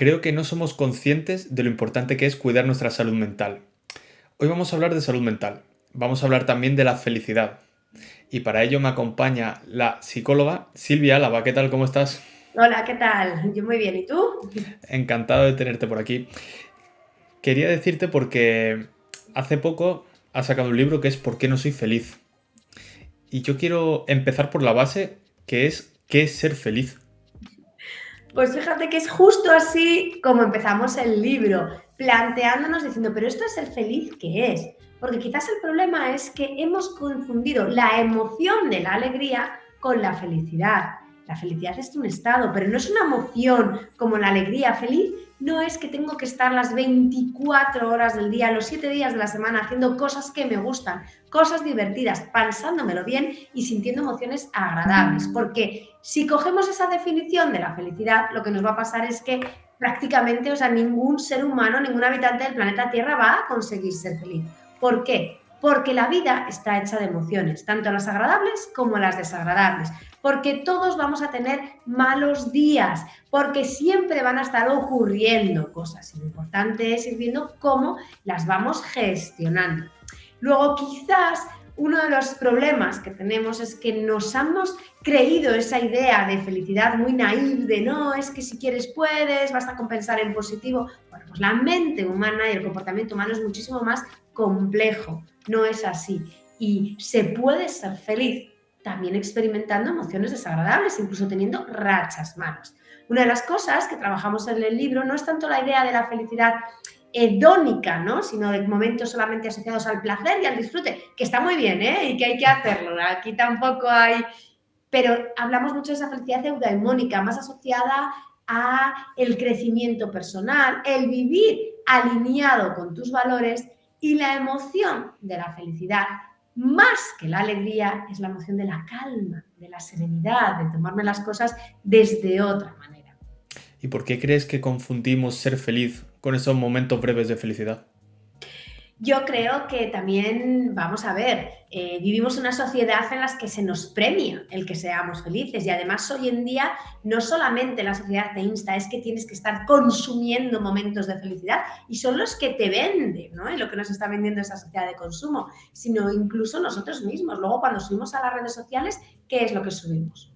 creo que no somos conscientes de lo importante que es cuidar nuestra salud mental. Hoy vamos a hablar de salud mental. Vamos a hablar también de la felicidad. Y para ello me acompaña la psicóloga Silvia Álava. ¿Qué tal? ¿Cómo estás? Hola, ¿qué tal? Yo muy bien, ¿y tú? Encantado de tenerte por aquí. Quería decirte porque hace poco has sacado un libro que es ¿Por qué no soy feliz? Y yo quiero empezar por la base, que es ¿qué es ser feliz? Pues fíjate que es justo así como empezamos el libro, planteándonos diciendo, pero esto es ser feliz, ¿qué es? Porque quizás el problema es que hemos confundido la emoción de la alegría con la felicidad. La felicidad es un estado, pero no es una emoción como la alegría. Feliz no es que tengo que estar las 24 horas del día, los 7 días de la semana haciendo cosas que me gustan, cosas divertidas, pasándomelo bien y sintiendo emociones agradables. Porque si cogemos esa definición de la felicidad, lo que nos va a pasar es que prácticamente, ningún ser humano, ningún habitante del planeta Tierra va a conseguir ser feliz. ¿Por qué? Porque la vida está hecha de emociones, tanto las agradables como las desagradables, porque todos vamos a tener malos días, porque siempre van a estar ocurriendo cosas. Y lo importante es ir viendo cómo las vamos gestionando. Luego, quizás uno de los problemas que tenemos es que nos hemos creído esa idea de felicidad muy naif, de no, es que si quieres puedes, basta con pensar en positivo. Bueno, pues la mente humana y el comportamiento humano es muchísimo más complejo, no es así. Y se puede ser feliz también experimentando emociones desagradables, incluso teniendo rachas malas. Una de las cosas que trabajamos en el libro no es tanto la idea de la felicidad hedónica, ¿no? Sino de momentos solamente asociados al placer y al disfrute, que está muy bien, ¿eh? Y que hay que hacerlo. Aquí tampoco hay... Pero hablamos mucho de esa felicidad eudaimónica, más asociada a el crecimiento personal, el vivir alineado con tus valores, y la emoción de la felicidad, más que la alegría, es la emoción de la calma, de la serenidad, de tomarme las cosas desde otra manera. ¿Y por qué crees que confundimos ser feliz con esos momentos breves de felicidad? Yo creo que también, vamos a ver, vivimos en una sociedad en la que se nos premia el que seamos felices, y además hoy en día no solamente la sociedad te insta, es que tienes que estar consumiendo momentos de felicidad y son los que te venden, ¿no? Y lo que nos está vendiendo esa sociedad de consumo, sino incluso nosotros mismos. Luego, cuando subimos a las redes sociales, ¿qué es lo que subimos?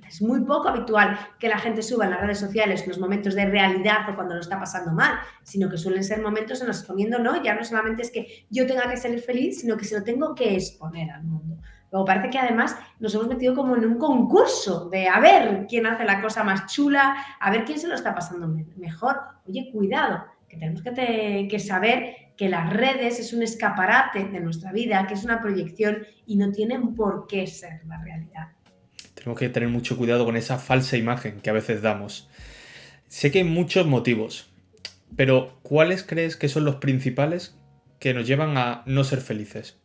Es muy poco habitual que la gente suba en las redes sociales los momentos de realidad o cuando lo está pasando mal, sino que suelen ser momentos en los que exponiendo, ¿no? Ya no solamente es que yo tenga que salir feliz, sino que se lo tengo que exponer al mundo. Luego parece que además nos hemos metido como en un concurso de a ver quién hace la cosa más chula, a ver quién se lo está pasando mejor. Oye, cuidado, que tenemos que saber que las redes es un escaparate de nuestra vida, que es una proyección y no tienen por qué ser la realidad. Tenemos que tener mucho cuidado con esa falsa imagen que a veces damos. Sé que hay muchos motivos, pero ¿cuáles crees que son los principales que nos llevan a no ser felices?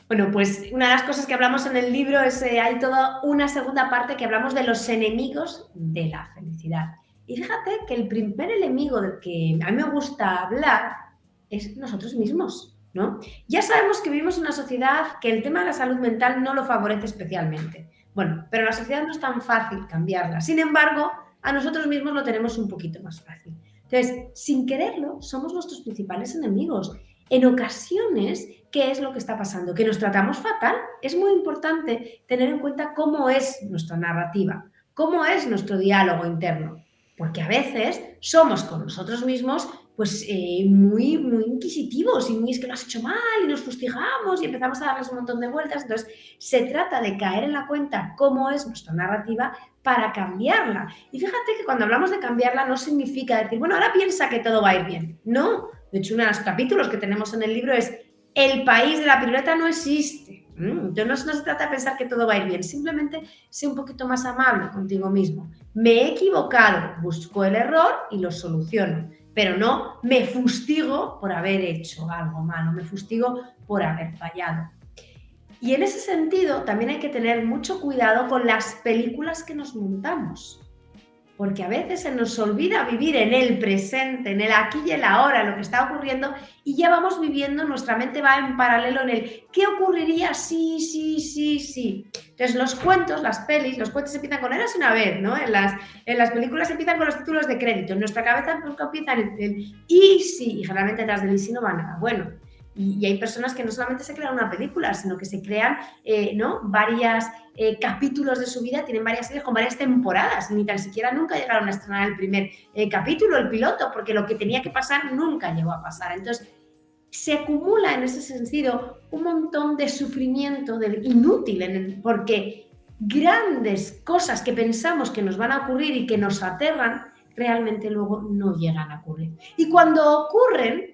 Bueno, pues una de las cosas que hablamos en el libro es, hay toda una segunda parte que hablamos de los enemigos de la felicidad. Y fíjate que el primer enemigo del que a mí me gusta hablar es nosotros mismos, ¿no? Ya sabemos que vivimos en una sociedad que el tema de la salud mental no lo favorece especialmente. Bueno, pero la sociedad no es tan fácil cambiarla. Sin embargo, a nosotros mismos lo tenemos un poquito más fácil. Entonces, sin quererlo, somos nuestros principales enemigos. En ocasiones, ¿qué es lo que está pasando? Que nos tratamos fatal. Es muy importante tener en cuenta cómo es nuestra narrativa, cómo es nuestro diálogo interno, porque a veces somos con nosotros mismos pues muy inquisitivos y muy es que lo has hecho mal y nos fustigamos y empezamos a darles un montón de vueltas. Entonces se trata de caer en la cuenta cómo es nuestra narrativa para cambiarla. Y fíjate que cuando hablamos de cambiarla no significa decir, bueno, ahora piensa que todo va a ir bien. No, de hecho uno de los capítulos que tenemos en el libro es el país de la piruleta no existe. Entonces no se trata de pensar que todo va a ir bien, simplemente sé un poquito más amable contigo mismo. Me he equivocado, busco el error y lo soluciono, pero no me fustigo por haber hecho algo malo, me fustigo por haber fallado. Y en ese sentido también hay que tener mucho cuidado con las películas que nos montamos. porque a veces se nos olvida vivir en el presente, en el aquí y el ahora, lo que está ocurriendo, y ya vamos viviendo, nuestra mente va en paralelo en el ¿qué ocurriría si, sí? Entonces los cuentos, las pelis, los cuentos empiezan con Érase una vez, ¿no? En las películas empiezan con los títulos de crédito, en nuestra cabeza empiezan el y sí, y generalmente detrás del y sí no va nada bueno. Y hay personas que no solamente se crean una película, sino que se crean ¿no? varias capítulos de su vida, tienen varias series con varias temporadas, ni tan siquiera nunca llegaron a estrenar el primer capítulo, el piloto, porque lo que tenía que pasar nunca llegó a pasar. Entonces, se acumula en ese sentido un montón de sufrimiento inútil, porque grandes cosas que pensamos que nos van a ocurrir y que nos aterran, realmente luego no llegan a ocurrir. Y cuando ocurren,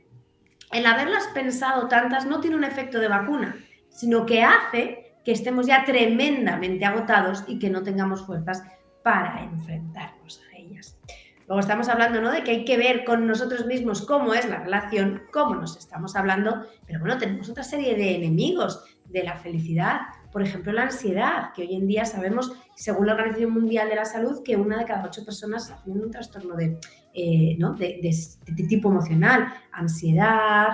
el haberlas pensado tantas no tiene un efecto de vacuna, sino que hace que estemos ya tremendamente agotados y que no tengamos fuerzas para enfrentarnos a ellas. Luego estamos hablando, ¿no?, de que hay que ver con nosotros mismos cómo es la relación, cómo nos estamos hablando, pero bueno, tenemos otra serie de enemigos de la felicidad. Por ejemplo, la ansiedad, que hoy en día sabemos, según la Organización Mundial de la Salud, que 1 de cada 8 personas tienen un trastorno de tipo emocional, ansiedad,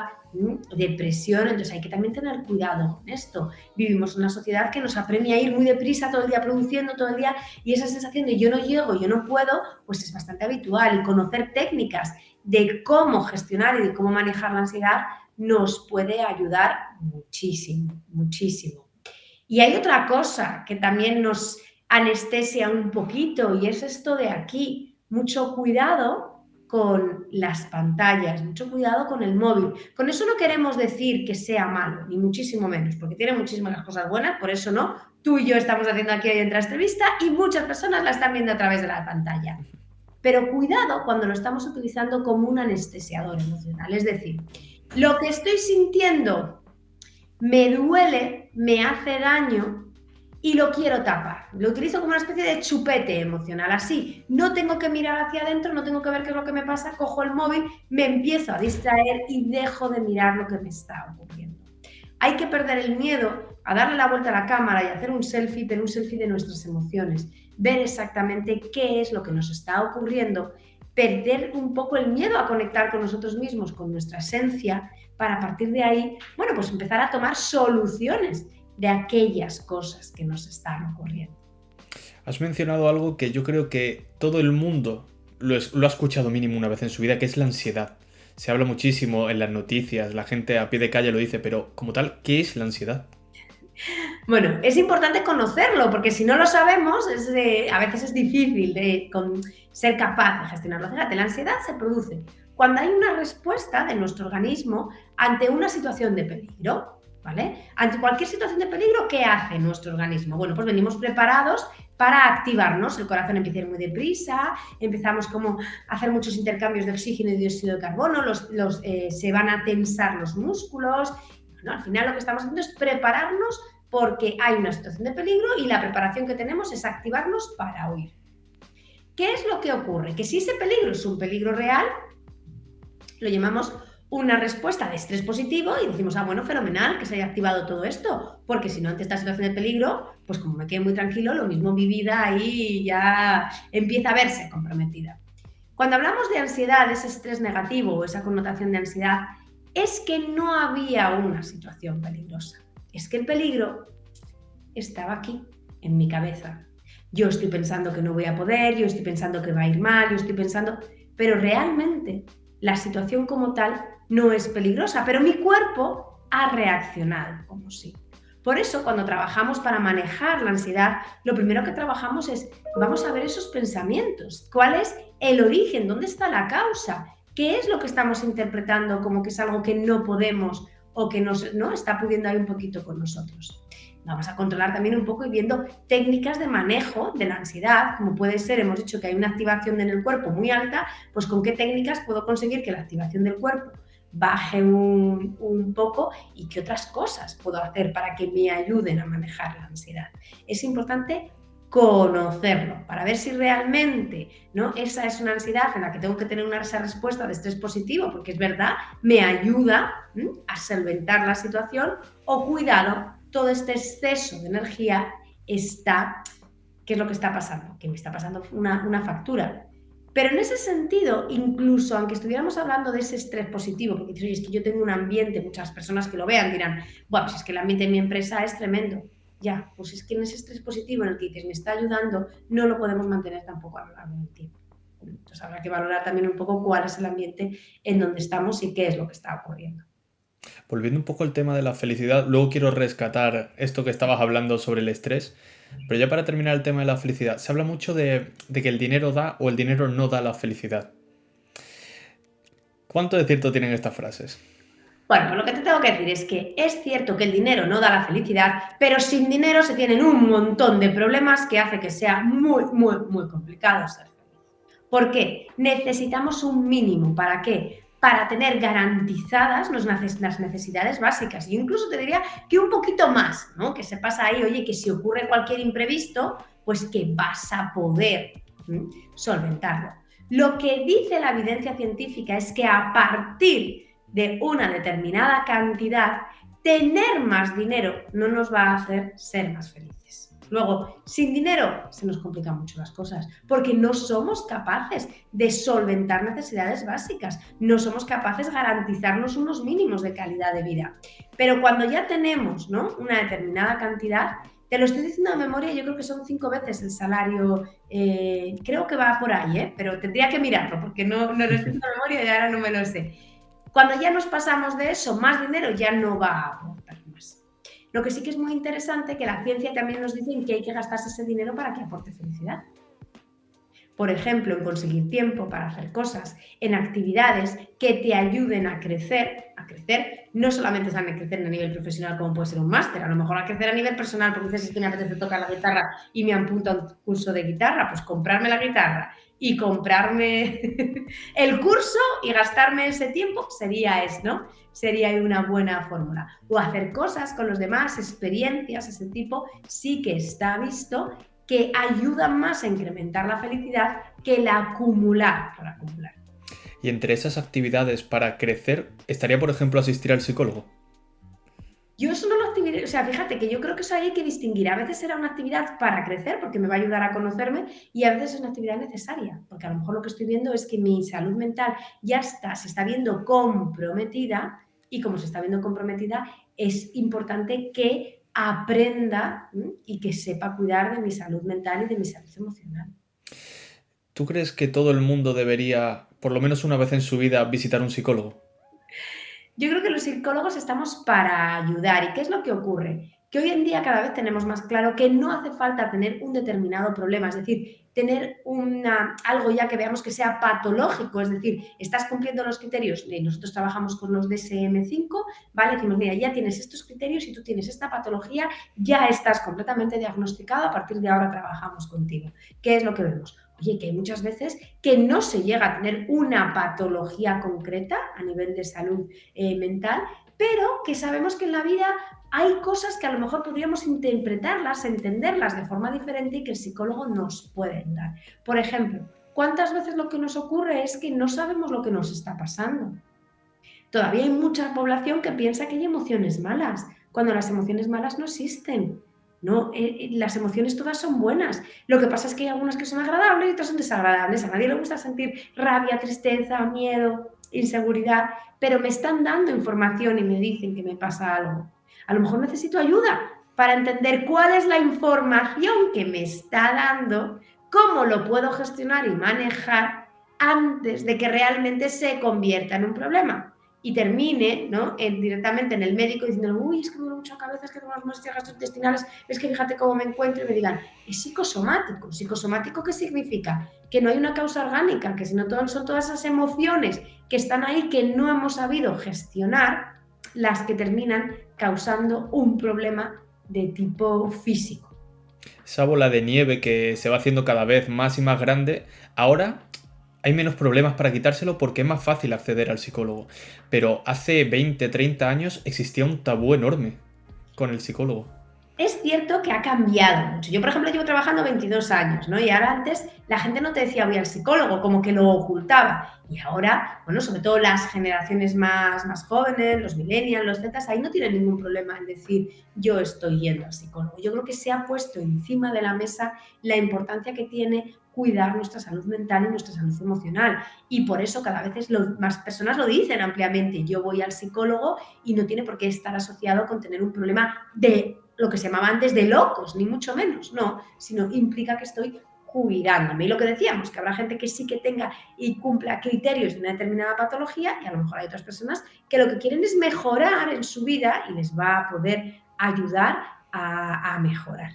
depresión. Entonces hay que también tener cuidado con esto. Vivimos en una sociedad que nos apremia a ir muy deprisa todo el día produciendo, todo el día, y esa sensación de yo no llego, yo no puedo, pues es bastante habitual, y conocer técnicas de cómo gestionar y de cómo manejar la ansiedad nos puede ayudar muchísimo, muchísimo. Y hay otra cosa que también nos anestesia un poquito, y es esto de aquí: mucho cuidado con las pantallas, mucho cuidado con el móvil. Con eso no queremos decir que sea malo, ni muchísimo menos, porque tiene muchísimas cosas buenas, por eso no. Tú y yo estamos haciendo aquí hoy esta entrevista y muchas personas la están viendo a través de la pantalla. Pero cuidado cuando lo estamos utilizando como un anestesiador emocional, es decir, lo que estoy sintiendo me duele, me hace daño y lo quiero tapar. Lo utilizo como una especie de chupete emocional. Así, no tengo que mirar hacia adentro, no tengo que ver qué es lo que me pasa, cojo el móvil, me empiezo a distraer y dejo de mirar lo que me está ocurriendo. Hay que perder el miedo a darle la vuelta a la cámara y hacer un selfie, pero un selfie de nuestras emociones. Ver exactamente qué es lo que nos está ocurriendo, perder un poco el miedo a conectar con nosotros mismos, con nuestra esencia, para a partir de ahí, bueno, pues empezar a tomar soluciones de aquellas cosas que nos están ocurriendo. Has mencionado algo que yo creo que todo el mundo lo ha escuchado mínimo una vez en su vida, que es la ansiedad. Se habla muchísimo en las noticias, la gente a pie de calle lo dice, pero como tal, ¿qué es la ansiedad? Bueno, es importante conocerlo, porque si no lo sabemos, a veces es difícil ser capaz de gestionarlo. Fíjate, la ansiedad se produce cuando hay una respuesta de nuestro organismo ante una situación de peligro, ¿vale? Ante cualquier situación de peligro, ¿qué hace nuestro organismo? Bueno, pues venimos preparados para activarnos, el corazón empieza a ir muy deprisa, empezamos como a hacer muchos intercambios de oxígeno y dióxido de carbono, se van a tensar los músculos. Bueno, al final lo que estamos haciendo es prepararnos porque hay una situación de peligro y la preparación que tenemos es activarnos para huir. ¿Qué es lo que ocurre? Que si ese peligro es un peligro real, lo llamamos una respuesta de estrés positivo y decimos, bueno, fenomenal que se haya activado todo esto, porque si no, ante esta situación de peligro, pues como me quedé muy tranquilo, lo mismo mi vida ahí ya empieza a verse comprometida. Cuando hablamos de ansiedad, ese estrés negativo o esa connotación de ansiedad, es que no había una situación peligrosa. Es que el peligro estaba aquí, en mi cabeza. Yo estoy pensando que no voy a poder, yo estoy pensando que va a ir mal, yo estoy pensando... Pero realmente la situación como tal no es peligrosa, pero mi cuerpo ha reaccionado como sí. Por eso, cuando trabajamos para manejar la ansiedad, lo primero que trabajamos es, vamos a ver esos pensamientos. ¿Cuál es el origen? ¿Dónde está la causa? ¿Qué es lo que estamos interpretando como que es algo que no podemos o que no está pudiendo ahí un poquito con nosotros? Vamos a controlar también un poco y viendo técnicas de manejo de la ansiedad, como puede ser, hemos dicho que hay una activación en el cuerpo muy alta, pues con qué técnicas puedo conseguir que la activación del cuerpo baje un poco y qué otras cosas puedo hacer para que me ayuden a manejar la ansiedad. Es importante conocerlo para ver si realmente, ¿no?, esa es una ansiedad en la que tengo que tener esa respuesta de estrés positivo, porque es verdad, me ayuda a solventar la situación, o cuidado, todo este exceso de energía está ¿Qué es lo que está pasando? Que me está pasando una factura. Pero en ese sentido, incluso aunque estuviéramos hablando de ese estrés positivo, porque dices, oye, es que yo tengo un ambiente, muchas personas que lo vean dirán, bueno, pues es que el ambiente de mi empresa es tremendo. Ya, pues es que en ese estrés positivo en el que dices, me está ayudando, no lo podemos mantener tampoco a lo largo del tiempo. Entonces habrá que valorar también un poco cuál es el ambiente en donde estamos y qué es lo que está ocurriendo. Volviendo un poco al tema de la felicidad, luego quiero rescatar esto que estabas hablando sobre el estrés, pero ya para terminar el tema de la felicidad, se habla mucho de que el dinero da o el dinero no da la felicidad. ¿Cuánto de cierto tienen estas frases? Bueno, pues lo que te tengo que decir es que es cierto que el dinero no da la felicidad, pero sin dinero se tienen un montón de problemas que hace que sea muy, muy, muy complicado ser feliz. ¿Por qué? Necesitamos un mínimo. ¿Para qué? Para tener garantizadas las necesidades básicas. Yo incluso te diría que un poquito más, ¿no? Que sepas ahí, oye, que si ocurre cualquier imprevisto, pues que vas a poder solventarlo. Lo que dice la evidencia científica es que a partir de una determinada cantidad, tener más dinero no nos va a hacer ser más felices. Luego, sin dinero se nos complican mucho las cosas, porque no somos capaces de solventar necesidades básicas, no somos capaces de garantizarnos unos mínimos de calidad de vida. Pero cuando ya tenemos, ¿no?, una determinada cantidad, te lo estoy diciendo de memoria, yo creo que son 5 veces el salario, creo que va por ahí, pero tendría que mirarlo, porque no lo estoy diciendo de memoria y ahora no me lo sé. Cuando ya nos pasamos de eso, más dinero ya no va a aportar más. Lo que sí que es muy interesante, que la ciencia también nos dice que hay que gastarse ese dinero para que aporte felicidad. Por ejemplo, en conseguir tiempo para hacer cosas, en actividades que te ayuden a crecer, no solamente a crecer a nivel profesional como puede ser un máster, a lo mejor a crecer a nivel personal, porque dices, es que me apetece tocar la guitarra y me apunto a un curso de guitarra, pues comprarme la guitarra y comprarme el curso y gastarme ese tiempo sería una buena fórmula. O hacer cosas con los demás, experiencias, ese tipo, sí que está visto que ayudan más a incrementar la felicidad que el acumular por acumular. Y entre esas actividades para crecer, estaría, por ejemplo, asistir al psicólogo. Yo eso no lo activaré, o sea, fíjate que yo creo que eso hay que distinguir. A veces será una actividad para crecer, porque me va a ayudar a conocerme, y a veces es una actividad necesaria, porque a lo mejor lo que estoy viendo es que mi salud mental ya se está viendo comprometida, y como se está viendo comprometida, es importante que aprenda y que sepa cuidar de mi salud mental y de mi salud emocional. ¿Tú crees que todo el mundo debería, por lo menos una vez en su vida, visitar un psicólogo? Yo creo que los psicólogos estamos para ayudar. ¿Y qué es lo que ocurre? Que hoy en día cada vez tenemos más claro que no hace falta tener un determinado problema, es decir, tener algo ya que veamos que sea patológico, es decir, estás cumpliendo los criterios, nosotros trabajamos con los DSM-5, ¿vale? Decimos, mira, ya tienes estos criterios y tú tienes esta patología, ya estás completamente diagnosticado, a partir de ahora trabajamos contigo. ¿Qué es lo que vemos? Oye, que hay muchas veces que no se llega a tener una patología concreta a nivel de salud mental, pero que sabemos que en la vida hay cosas que a lo mejor podríamos interpretarlas, entenderlas de forma diferente y que el psicólogo nos puede ayudar. Por ejemplo, ¿cuántas veces lo que nos ocurre es que no sabemos lo que nos está pasando? Todavía hay mucha población que piensa que hay emociones malas, cuando las emociones malas no existen. No, las emociones todas son buenas. Lo que pasa es que hay algunas que son agradables y otras son desagradables. A nadie le gusta sentir rabia, tristeza, miedo, inseguridad, pero me están dando información y me dicen que me pasa algo. A lo mejor necesito ayuda para entender cuál es la información que me está dando, cómo lo puedo gestionar y manejar antes de que realmente se convierta en un problema y termine, ¿no?, directamente en el médico diciendo, uy, es que me duele mucho la cabeza, es que tengo unas molestias gastrointestinales, es que fíjate cómo me encuentro, y me digan, es psicosomático. ¿Psicosomático qué significa? Que no hay una causa orgánica, que si no son todas esas emociones que están ahí que no hemos sabido gestionar las que terminan causando un problema de tipo físico. Esa bola de nieve que se va haciendo cada vez más y más grande, ahora hay menos problemas para quitárselo porque es más fácil acceder al psicólogo. Pero hace 20, 30 años existía un tabú enorme con el psicólogo. Es cierto que ha cambiado mucho. Yo, por ejemplo, llevo trabajando 22 años, ¿no? Y ahora antes la gente no te decía voy al psicólogo, como que lo ocultaba. Y ahora, bueno, sobre todo las generaciones más jóvenes, los millennials, los zetas, ahí no tienen ningún problema en decir yo estoy yendo al psicólogo. Yo creo que se ha puesto encima de la mesa la importancia que tiene cuidar nuestra salud mental y nuestra salud emocional. Y por eso cada vez más personas lo dicen ampliamente. Yo voy al psicólogo y no tiene por qué estar asociado con tener un problema de lo que se llamaba antes de locos, ni mucho menos, no, sino implica que estoy cuidándome. Y lo que decíamos, que habrá gente que sí que tenga y cumpla criterios de una determinada patología y a lo mejor hay otras personas que lo que quieren es mejorar en su vida y les va a poder ayudar a mejorar.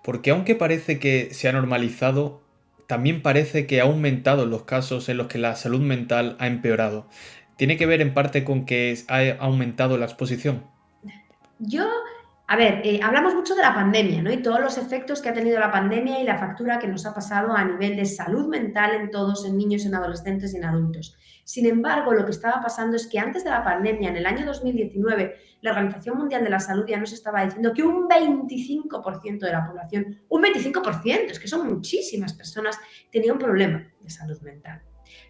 Porque aunque parece que se ha normalizado, también parece que ha aumentado los casos en los que la salud mental ha empeorado. ¿Tiene que ver en parte con que ha aumentado la exposición? Yo, a ver, hablamos mucho de la pandemia, ¿no? Y todos los efectos que ha tenido la pandemia y la factura que nos ha pasado a nivel de salud mental en todos, en niños, en adolescentes y en adultos. Sin embargo, lo que estaba pasando es que antes de la pandemia, en el año 2019, la Organización Mundial de la Salud ya nos estaba diciendo que un 25% de la población, un 25%, es que son muchísimas personas, tenía un problema de salud mental.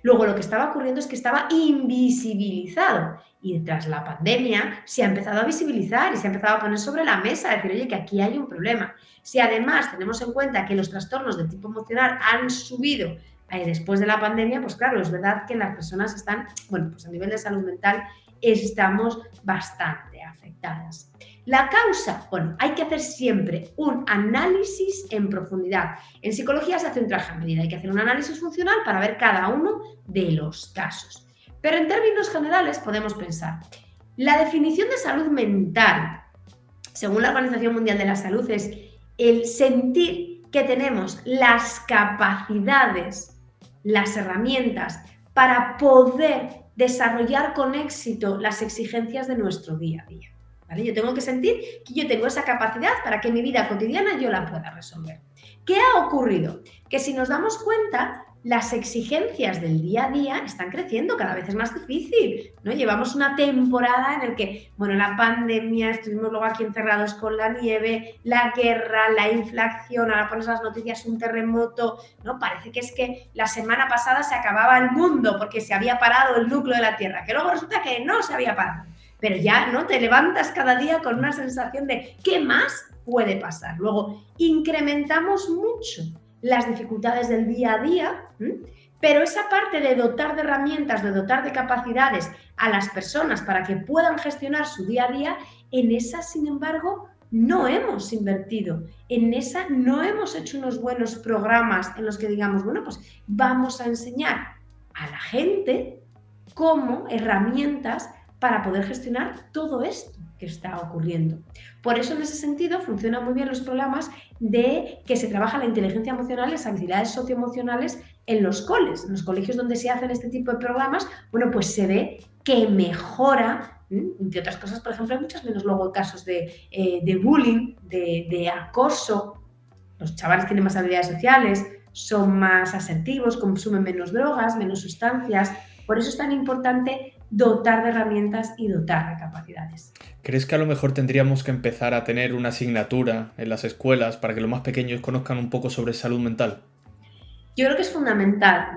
Luego lo que estaba ocurriendo es que estaba invisibilizado y tras la pandemia se ha empezado a visibilizar y se ha empezado a poner sobre la mesa, a decir, oye, que aquí hay un problema. Si además tenemos en cuenta que los trastornos de tipo emocional han subido después de la pandemia, pues claro, es verdad que las personas están, bueno, pues a nivel de salud mental estamos bastante afectadas. La causa, bueno, hay que hacer siempre un análisis en profundidad. En psicología se hace un traje a medida, hay que hacer un análisis funcional para ver cada uno de los casos. Pero en términos generales podemos pensar, la definición de salud mental, según la Organización Mundial de la Salud, es el sentir que tenemos las capacidades, las herramientas para poder desarrollar con éxito las exigencias de nuestro día a día. ¿Vale? Yo tengo que sentir que yo tengo esa capacidad para que mi vida cotidiana yo la pueda resolver. ¿Qué ha ocurrido? Que si nos damos cuenta, las exigencias del día a día están creciendo, cada vez es más difícil, ¿no? Llevamos una temporada en el que, bueno, la pandemia, estuvimos luego aquí encerrados con la nieve, la guerra, la inflación, ahora pones las noticias, un terremoto, ¿no? Parece que es que la semana pasada se acababa el mundo porque se había parado el núcleo de la Tierra, que luego resulta que no se había parado. Pero ya, ¿no? Te levantas cada día con una sensación de ¿qué más puede pasar? Luego, incrementamos mucho las dificultades del día a día, pero esa parte de dotar de herramientas, de dotar de capacidades a las personas para que puedan gestionar su día a día, en esa, sin embargo, no hemos invertido. En esa no hemos hecho unos buenos programas en los que digamos, bueno, pues vamos a enseñar a la gente cómo herramientas para poder gestionar todo esto que está ocurriendo. Por eso, en ese sentido, funcionan muy bien los programas de que se trabaja la inteligencia emocional, las habilidades socioemocionales en los colegios donde se hacen este tipo de programas, bueno, pues se ve que mejora, entre otras cosas, por ejemplo, hay muchos menos luego casos de bullying, de acoso, los chavales tienen más habilidades sociales, son más asertivos, consumen menos drogas, menos sustancias. Por eso es tan importante dotar de herramientas y dotar de capacidades. ¿Crees que a lo mejor tendríamos que empezar a tener una asignatura en las escuelas para que los más pequeños conozcan un poco sobre salud mental? Yo creo que es fundamental,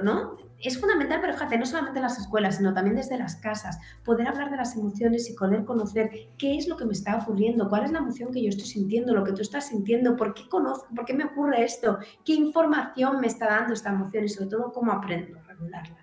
¿no? Es fundamental, pero fíjate, no solamente en las escuelas, sino también desde las casas, poder hablar de las emociones y poder conocer qué es lo que me está ocurriendo, cuál es la emoción que yo estoy sintiendo, lo que tú estás sintiendo, por qué me ocurre esto, qué información me está dando esta emoción y sobre todo cómo aprendo a regularla.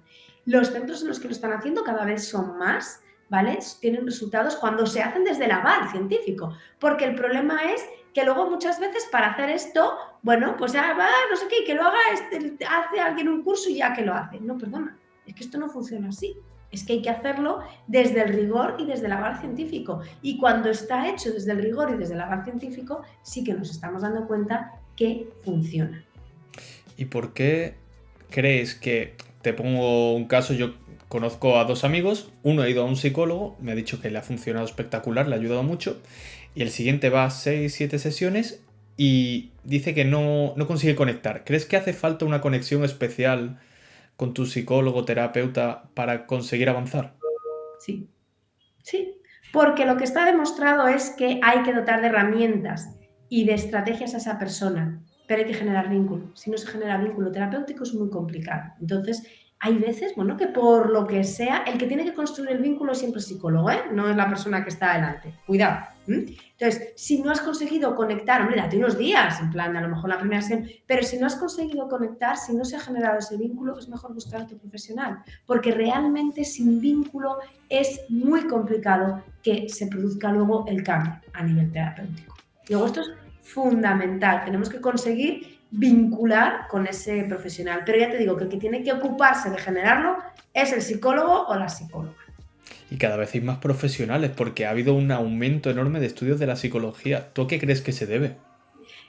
Los centros en los que lo están haciendo cada vez son más, ¿vale? Tienen resultados cuando se hacen desde el aval científico, porque el problema es que luego muchas veces para hacer esto, bueno, pues ya va, no sé qué, que lo haga, hace alguien un curso y ya que lo hace. No, perdona, es que esto no funciona así. Es que hay que hacerlo desde el rigor y desde el aval científico. Y cuando está hecho desde el rigor y desde el aval científico, sí que nos estamos dando cuenta que funciona. ¿Y por qué crees que, te pongo un caso, yo conozco a dos amigos, uno ha ido a un psicólogo, me ha dicho que le ha funcionado espectacular, le ha ayudado mucho, y el siguiente va a 6-7 sesiones y dice que no consigue conectar? ¿Crees que hace falta una conexión especial con tu psicólogo, terapeuta, para conseguir avanzar? Sí, sí. Porque lo que está demostrado es que hay que dotar de herramientas y de estrategias a esa persona, pero hay que generar vínculo. Si no se genera vínculo terapéutico es muy complicado. Entonces, hay veces, bueno, que por lo que sea, el que tiene que construir el vínculo es siempre el psicólogo, ¿eh? No es la persona que está adelante. Cuidado. Entonces, si no has conseguido conectar, hombre, date unos días, en plan, a lo mejor la primera sesión, pero si no has conseguido conectar, si no se ha generado ese vínculo, es mejor buscar a tu profesional, porque realmente sin vínculo es muy complicado que se produzca luego el cambio a nivel terapéutico. Luego esto es fundamental, tenemos que conseguir vincular con ese profesional, pero ya te digo que el que tiene que ocuparse de generarlo es el psicólogo o la psicóloga. Y cada vez hay más profesionales porque ha habido un aumento enorme de estudios de la psicología. ¿Tú a qué crees que se debe?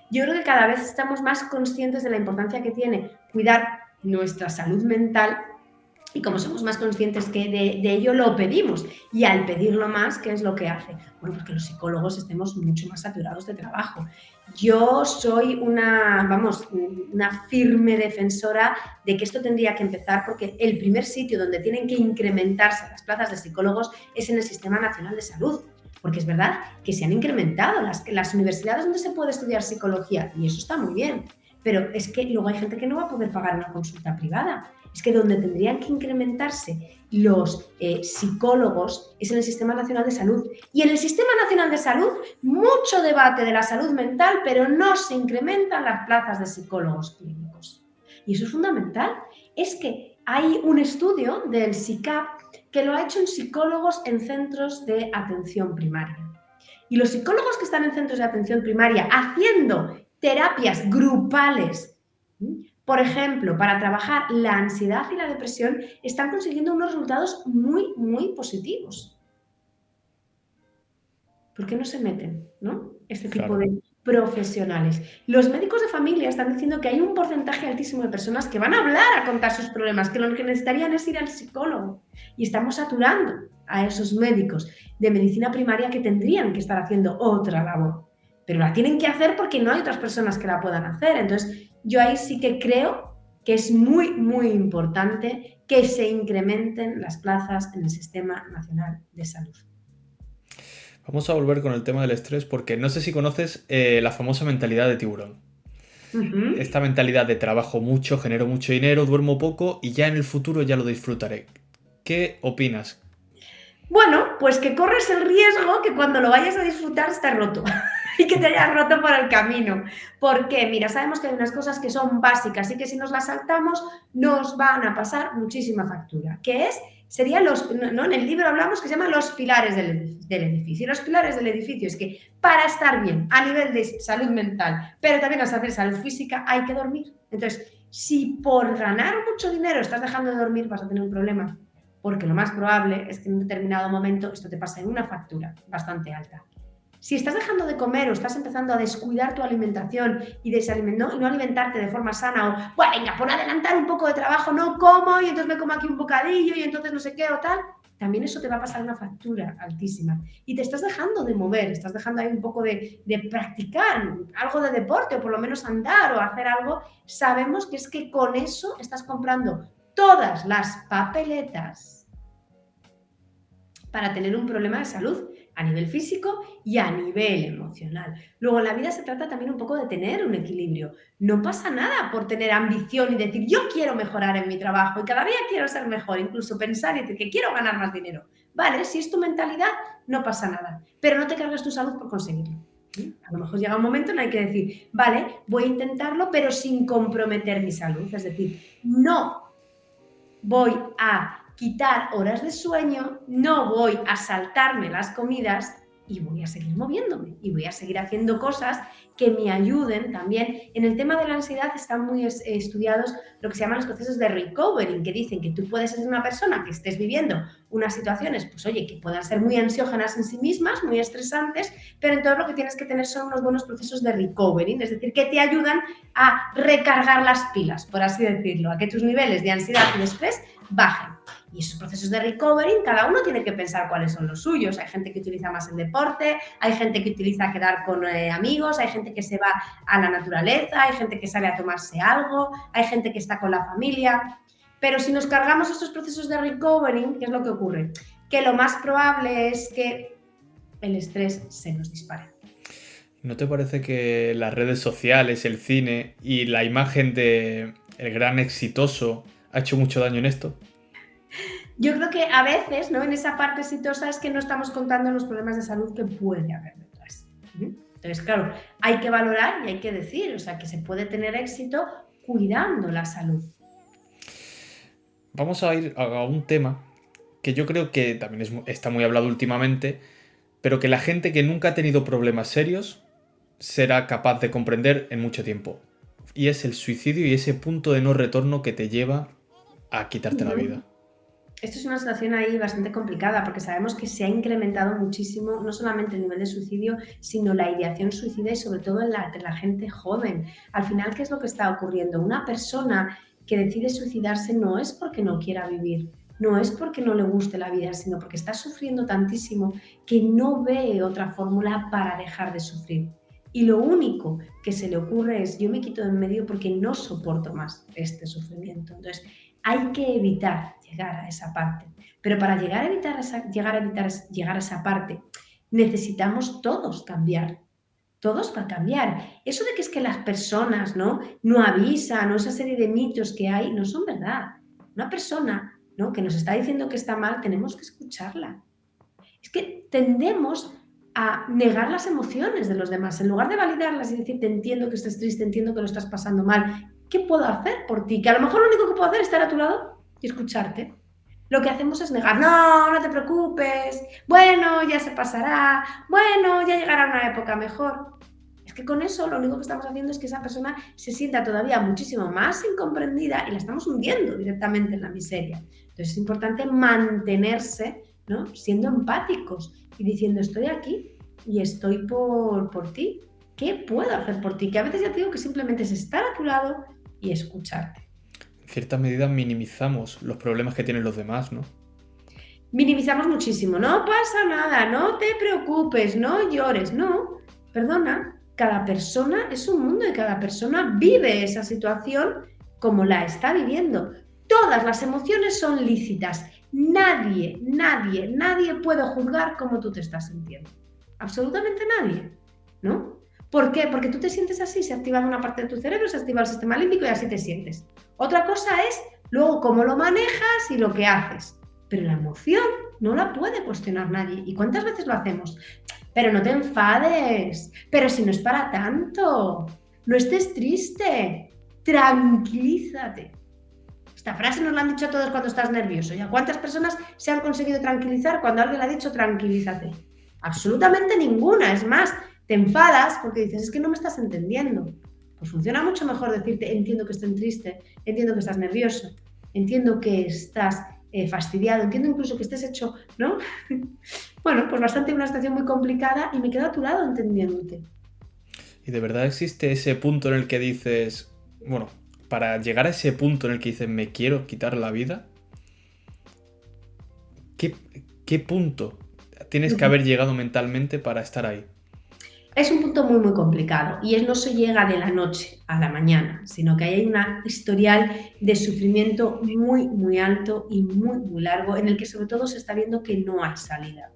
Yo creo que cada vez estamos más conscientes de la importancia que tiene cuidar nuestra salud mental y como somos más conscientes que de ello lo pedimos y al pedirlo más, ¿qué es lo que hace? Bueno, pues que los psicólogos estemos mucho más saturados de trabajo. Yo soy una firme defensora de que esto tendría que empezar porque el primer sitio donde tienen que incrementarse las plazas de psicólogos es en el Sistema Nacional de Salud. Porque es verdad que se han incrementado las universidades donde se puede estudiar psicología y eso está muy bien, pero es que luego hay gente que no va a poder pagar una consulta privada. Es que donde tendrían que incrementarse los psicólogos es en el Sistema Nacional de Salud. Y en el Sistema Nacional de Salud, mucho debate de la salud mental, pero no se incrementan las plazas de psicólogos clínicos. Y eso es fundamental. Es que hay un estudio del SICAP que lo ha hecho en psicólogos en centros de atención primaria. Y los psicólogos que están en centros de atención primaria haciendo terapias grupales, por ejemplo, para trabajar la ansiedad y la depresión, están consiguiendo unos resultados muy, muy positivos. ¿Por qué no se meten, ¿no? Este tipo de profesionales? Los médicos de familia están diciendo que hay un porcentaje altísimo de personas que van a hablar a contar sus problemas, que lo que necesitarían es ir al psicólogo. Y estamos saturando a esos médicos de medicina primaria que tendrían que estar haciendo otra labor. Pero la tienen que hacer porque no hay otras personas que la puedan hacer. Entonces, yo ahí sí que creo que es muy, muy importante que se incrementen las plazas en el Sistema Nacional de Salud. Vamos a volver con el tema del estrés porque no sé si conoces la famosa mentalidad de tiburón. Uh-huh. Esta mentalidad de trabajo mucho, genero mucho dinero, duermo poco y ya en el futuro ya lo disfrutaré. ¿Qué opinas? Bueno, pues que corres el riesgo que cuando lo vayas a disfrutar estés roto y que te hayas roto por el camino. Porque, mira, sabemos que hay unas cosas que son básicas y que si nos las saltamos nos van a pasar muchísima factura. ¿Qué es? Serían ¿no? En el libro hablamos que se llaman los pilares del edificio. Y los pilares del edificio es que para estar bien a nivel de salud mental, pero también a hacer salud física, hay que dormir. Entonces, si por ganar mucho dinero estás dejando de dormir, vas a tener un problema. Porque lo más probable es que en un determinado momento esto te pase en una factura bastante alta. Si estás dejando de comer o estás empezando a descuidar tu alimentación y no alimentarte de forma sana o, bueno, venga, por adelantar un poco de trabajo no como y entonces me como aquí un bocadillo y entonces no sé qué o tal, también eso te va a pasar una factura altísima. Y te estás dejando de mover, estás dejando ahí un poco de practicar algo de deporte o por lo menos andar o hacer algo. Sabemos que es que con eso estás comprando todas las papeletas para tener un problema de salud a nivel físico y a nivel emocional. Luego, en la vida se trata también un poco de tener un equilibrio. No pasa nada por tener ambición y decir, yo quiero mejorar en mi trabajo y cada día quiero ser mejor, incluso pensar y decir que quiero ganar más dinero. Vale, si es tu mentalidad, no pasa nada, pero no te cargues tu salud por conseguirlo. A lo mejor llega un momento en el que decir, vale, voy a intentarlo, pero sin comprometer mi salud. Es decir, no voy a quitar horas de sueño, no voy a saltarme las comidas y voy a seguir moviéndome y voy a seguir haciendo cosas que me ayuden también. En el tema de la ansiedad están muy estudiados lo que se llaman los procesos de recovery, que dicen que tú puedes ser una persona que estés viviendo unas situaciones, pues oye, que puedan ser muy ansiógenas en sí mismas, muy estresantes, pero entonces lo que tienes que tener son unos buenos procesos de recovery, es decir, que te ayudan a recargar las pilas, por así decirlo, a que tus niveles de ansiedad y de estrés bajen. Y esos procesos de recovery, cada uno tiene que pensar cuáles son los suyos. Hay gente que utiliza más el deporte, hay gente que utiliza quedar con amigos, hay gente que se va a la naturaleza, hay gente que sale a tomarse algo, hay gente que está con la familia. Pero si nos cargamos estos procesos de recovery, ¿qué es lo que ocurre? Que lo más probable es que el estrés se nos dispara. ¿No te parece que las redes sociales, el cine y la imagen de el gran exitoso ha hecho mucho daño en esto? Yo creo que a veces, ¿no? En esa parte exitosa es que no estamos contando los problemas de salud que puede haber detrás. Entonces, claro, hay que valorar y hay que decir, o sea, que se puede tener éxito cuidando la salud. Vamos a ir a un tema que yo creo que también está muy hablado últimamente, pero que la gente que nunca ha tenido problemas serios será capaz de comprender en mucho tiempo. Y es el suicidio y ese punto de no retorno que te lleva a quitarte la vida. Esto es una situación ahí bastante complicada porque sabemos que se ha incrementado muchísimo no solamente el nivel de suicidio, sino la ideación suicida y sobre todo entre la gente joven. Al final, ¿qué es lo que está ocurriendo? Una persona que decide suicidarse no es porque no quiera vivir, no es porque no le guste la vida, sino porque está sufriendo tantísimo que no ve otra fórmula para dejar de sufrir. Y lo único que se le ocurre es yo me quito de en medio porque no soporto más este sufrimiento. Entonces, hay que evitar llegar a esa parte. Pero para llegar a esa parte, necesitamos todos cambiar. Todos para cambiar. Eso de que es que las personas no avisan o esa serie de mitos que hay no son verdad. Una persona, ¿no?, que nos está diciendo que está mal, tenemos que escucharla. Es que tendemos a negar las emociones de los demás. En lugar de validarlas y decir, te entiendo que estés triste, entiendo que lo estás pasando mal, ¿qué puedo hacer por ti? Que a lo mejor lo único que puedo hacer es estar a tu lado y escucharte. Lo que hacemos es negar, no te preocupes, bueno, ya se pasará, bueno, ya llegará una época mejor. Es que con eso lo único que estamos haciendo es que esa persona se sienta todavía muchísimo más incomprendida y la estamos hundiendo directamente en la miseria. Entonces es importante mantenerse, ¿no?, siendo empáticos y diciendo, estoy aquí y estoy por ti. ¿Qué puedo hacer por ti? Que a veces ya te digo que simplemente es estar a tu lado y escucharte. En cierta medida minimizamos los problemas que tienen los demás, ¿no? Minimizamos muchísimo, no pasa nada, no te preocupes, no llores, no, perdona, cada persona es un mundo y cada persona vive esa situación como la está viviendo. Todas las emociones son lícitas, nadie puede juzgar cómo tú te estás sintiendo, absolutamente nadie, ¿no? ¿Por qué? Porque tú te sientes así, se activa una parte de tu cerebro, se activa el sistema límbico y así te sientes. Otra cosa es luego cómo lo manejas y lo que haces. Pero la emoción no la puede cuestionar nadie. ¿Y cuántas veces lo hacemos? Pero no te enfades, pero si no es para tanto, no estés triste, tranquilízate. Esta frase nos la han dicho a todos cuando estás nervioso. ¿Y a cuántas personas se han conseguido tranquilizar cuando alguien le ha dicho tranquilízate? Absolutamente ninguna. Es más, te enfadas porque dices, es que no me estás entendiendo. Pues funciona mucho mejor decirte, entiendo que estés triste, entiendo que estás nervioso, entiendo que estás fastidiado, entiendo incluso que estés hecho, ¿no? Bueno, pues bastante una situación muy complicada y me quedo a tu lado entendiéndote. ¿Y de verdad existe ese punto en el que dices, bueno, para llegar a ese punto en el que dices, me quiero quitar la vida? ¿Qué punto tienes que haber llegado mentalmente para estar ahí? Es un punto muy complicado y no se llega de la noche a la mañana, sino que hay un historial de sufrimiento muy alto y muy largo en el que sobre todo se está viendo que no hay salida.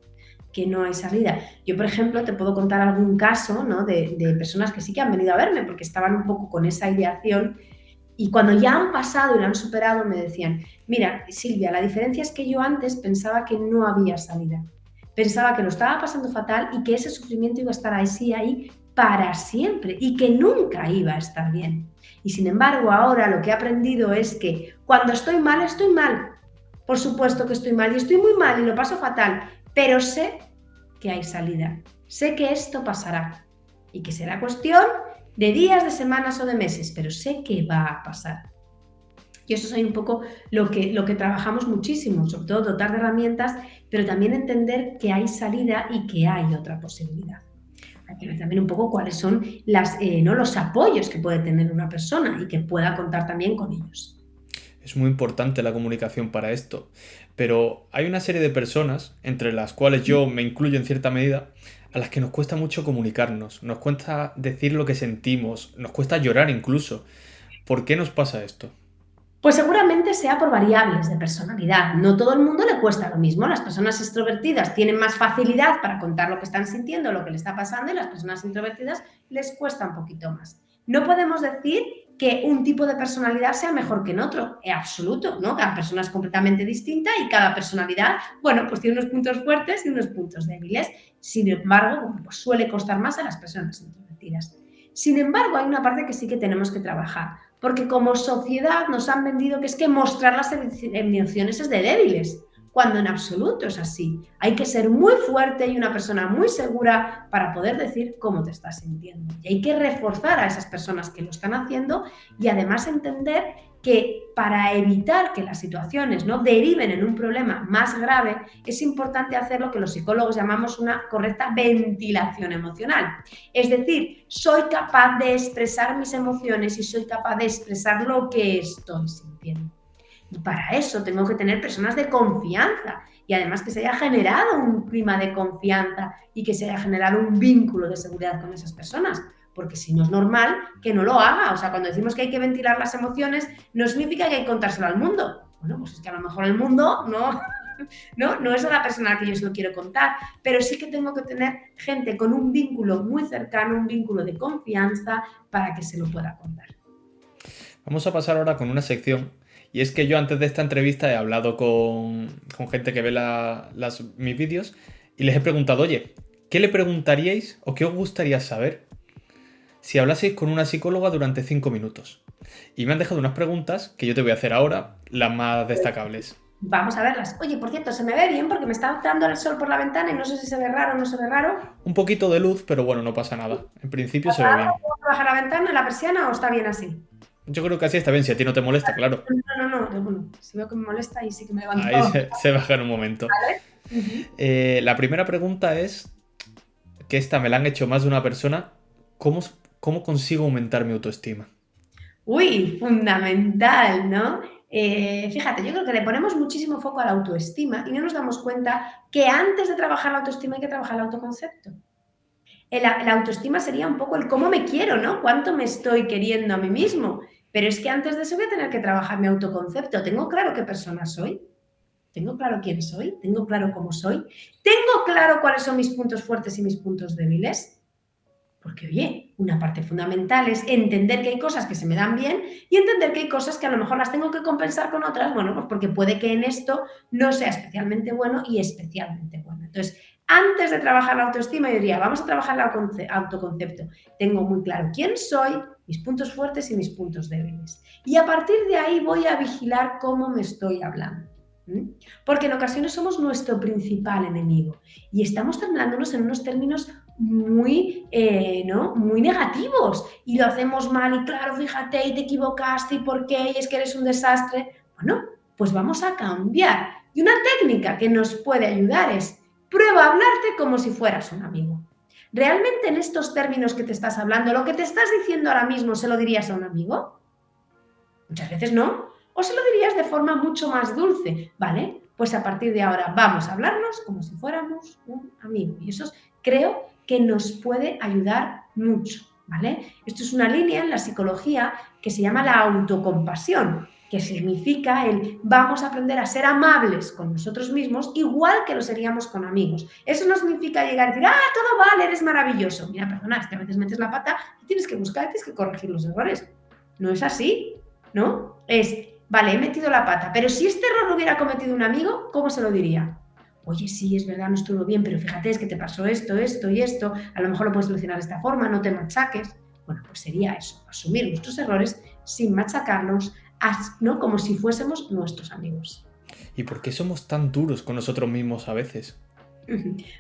Yo, por ejemplo, te puedo contar algún caso, ¿no?, de personas que sí que han venido a verme porque estaban un poco con esa ideación y cuando ya han pasado y lo han superado me decían, mira, Silvia, la diferencia es que yo antes pensaba que no había salida. Pensaba que lo estaba pasando fatal y que ese sufrimiento iba a estar ahí para siempre y que nunca iba a estar bien. Y sin embargo, ahora lo que he aprendido es que cuando estoy mal, estoy mal. Por supuesto que estoy mal y estoy muy mal y lo paso fatal, pero sé que hay salida. Sé que esto pasará y que será cuestión de días, de semanas o de meses, pero sé que va a pasar. Y eso es un poco lo que trabajamos muchísimo, sobre todo dotar de herramientas, pero también entender que hay salida y que hay otra posibilidad. Hay que ver también un poco cuáles son los apoyos que puede tener una persona y que pueda contar también con ellos. Es muy importante la comunicación para esto, pero hay una serie de personas, entre las cuales yo me incluyo en cierta medida, a las que nos cuesta mucho comunicarnos, nos cuesta decir lo que sentimos, nos cuesta llorar incluso. ¿Por qué nos pasa esto? Pues seguramente sea por variables de personalidad. No todo el mundo le cuesta lo mismo. Las personas extrovertidas tienen más facilidad para contar lo que están sintiendo, lo que les está pasando, y las personas introvertidas les cuesta un poquito más. No podemos decir que un tipo de personalidad sea mejor que en otro, en absoluto, ¿no? Cada persona es completamente distinta y cada personalidad, bueno, pues tiene unos puntos fuertes y unos puntos débiles. Sin embargo, pues suele costar más a las personas introvertidas. Sin embargo, hay una parte que sí que tenemos que trabajar, porque como sociedad nos han vendido que es que mostrar las emociones es de débiles, cuando en absoluto es así. Hay que ser muy fuerte y una persona muy segura para poder decir cómo te estás sintiendo. Y hay que reforzar a esas personas que lo están haciendo y además entender que para evitar que las situaciones no deriven en un problema más grave, es importante hacer lo que los psicólogos llamamos una correcta ventilación emocional. Es decir, soy capaz de expresar mis emociones y soy capaz de expresar lo que estoy sintiendo. Y para eso tengo que tener personas de confianza y además que se haya generado un clima de confianza y que se haya generado un vínculo de seguridad con esas personas. Porque si no es normal que no lo haga. O sea, cuando decimos que hay que ventilar las emociones, no significa que hay que contárselo al mundo. Bueno, pues es que a lo mejor el mundo no es a la persona a la que yo se lo quiero contar, pero sí que tengo que tener gente con un vínculo muy cercano, un vínculo de confianza para que se lo pueda contar. Vamos a pasar ahora con una sección. Y es que yo antes de esta entrevista he hablado con gente que ve mis vídeos y les he preguntado, oye, ¿qué le preguntaríais o qué os gustaría saber si hablaseis con una psicóloga durante 5 minutos? Y me han dejado unas preguntas que yo te voy a hacer ahora, las más destacables. Vamos a verlas. Oye, por cierto, se me ve bien porque me está dando el sol por la ventana y no sé si se ve raro o no se ve raro. Un poquito de luz, pero bueno, no pasa nada. En principio se ve bien. ¿Puedo bajar la ventana, la persiana o está bien así? Yo creo que así está bien, si a ti no te molesta, claro. No. Bueno, si veo que me molesta y sí que me levanto. Ahí se baja en un momento. ¿Vale? Uh-huh. La primera pregunta es, que esta me la han hecho más de una persona, ¿cómo consigo aumentar mi autoestima? Uy, fundamental, ¿no? Fíjate, yo creo que le ponemos muchísimo foco a la autoestima y no nos damos cuenta que antes de trabajar la autoestima hay que trabajar el autoconcepto. La autoestima sería un poco el cómo me quiero, ¿no? Cuánto me estoy queriendo a mí mismo. Pero es que antes de eso voy a tener que trabajar mi autoconcepto. ¿Tengo claro qué persona soy? ¿Tengo claro quién soy? ¿Tengo claro cómo soy? ¿Tengo claro cuáles son mis puntos fuertes y mis puntos débiles? Porque, oye, una parte fundamental es entender que hay cosas que se me dan bien y entender que hay cosas que a lo mejor las tengo que compensar con otras, bueno, pues porque puede que en esto no sea especialmente bueno y especialmente bueno. Entonces, antes de trabajar la autoestima, yo diría, vamos a trabajar el autoconcepto. Tengo muy claro quién soy, mis puntos fuertes y mis puntos débiles. Y a partir de ahí voy a vigilar cómo me estoy hablando. Porque en ocasiones somos nuestro principal enemigo y estamos hablándonos en unos términos muy, muy negativos y lo hacemos mal y claro, fíjate, y te equivocaste y por qué, y es que eres un desastre. Bueno, pues vamos a cambiar. Y una técnica que nos puede ayudar es prueba a hablarte como si fueras un amigo. ¿Realmente en estos términos que te estás hablando, lo que te estás diciendo ahora mismo, se lo dirías a un amigo? Muchas veces no. O se lo dirías de forma mucho más dulce, ¿vale? Pues a partir de ahora vamos a hablarnos como si fuéramos un amigo. Y eso creo que nos puede ayudar mucho, ¿vale? Esto es una línea en la psicología que se llama la autocompasión, que significa el vamos a aprender a ser amables con nosotros mismos igual que lo seríamos con amigos. Eso no significa llegar y decir, todo vale, eres maravilloso. Mira, perdona, es que a veces metes la pata y tienes que buscar, tienes que corregir los errores. No es así, ¿no? Vale, he metido la pata, pero si este error lo hubiera cometido un amigo, ¿cómo se lo diría? Oye, sí, es verdad, no estuvo bien, pero fíjate, es que te pasó esto y esto, a lo mejor lo puedes solucionar de esta forma, no te machaques. Bueno, pues sería eso, asumir nuestros errores sin machacarnos, ¿no? Como si fuésemos nuestros amigos. ¿Y por qué somos tan duros con nosotros mismos a veces?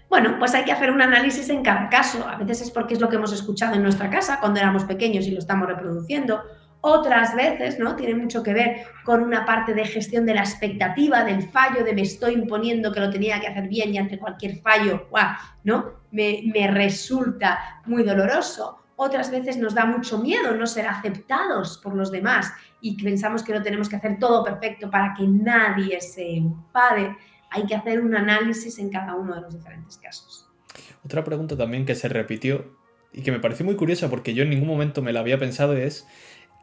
Bueno, pues hay que hacer un análisis en cada caso. A veces es porque es lo que hemos escuchado en nuestra casa cuando éramos pequeños y lo estamos reproduciendo. Otras veces, ¿no? Tiene mucho que ver con una parte de gestión de la expectativa, del fallo, de me estoy imponiendo que lo tenía que hacer bien y ante cualquier fallo, ¡guau!, ¿no? Me resulta muy doloroso. Otras veces nos da mucho miedo no ser aceptados por los demás y pensamos que lo tenemos que hacer todo perfecto para que nadie se enfade. Hay que hacer un análisis en cada uno de los diferentes casos. Otra pregunta también que se repitió y que me pareció muy curiosa porque yo en ningún momento me la había pensado es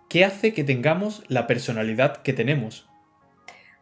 ¿qué hace que tengamos la personalidad que tenemos?